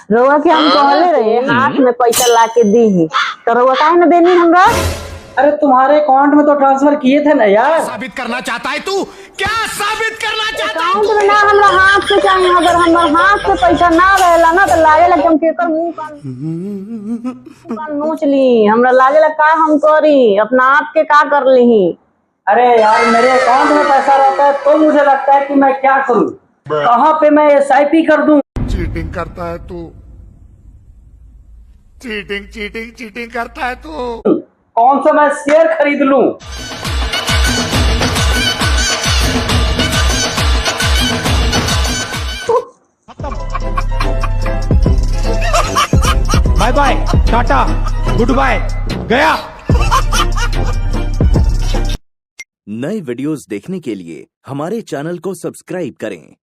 रउआ के हम कहले रहे हाथ में पैसा ला के दी तो रउआ काहे न देनी हमरा? अरे तुम्हारे अकाउंट में तो ट्रांसफर किए थे ना यार। साबित करना चाहता है तू? क्या साबित करना चाहता है? अकाउंट में ना हमरा हाथ से चाहिए। अगर हमारे हाथ से पैसा ना रहेला ना तो लागे लग हम केकर मुंह कान नोच ली। हमरा लागे लग का हम करी अपना आप के का कर ली। अरे यार मेरे अकाउंट में पैसा रहता है तो मुझे लगता है कि मैं क्या करूं, कहाँ पे मैं SIP कर दूं। चीटिंग करता है तू, चीटिंग चीटिंग चीटिंग करता है तू। कौन सा मैं शेयर खरीद लूं? बाय बाय टाटा गुड बाय गया। नए वीडियोस देखने के लिए हमारे चैनल को सब्सक्राइब करें।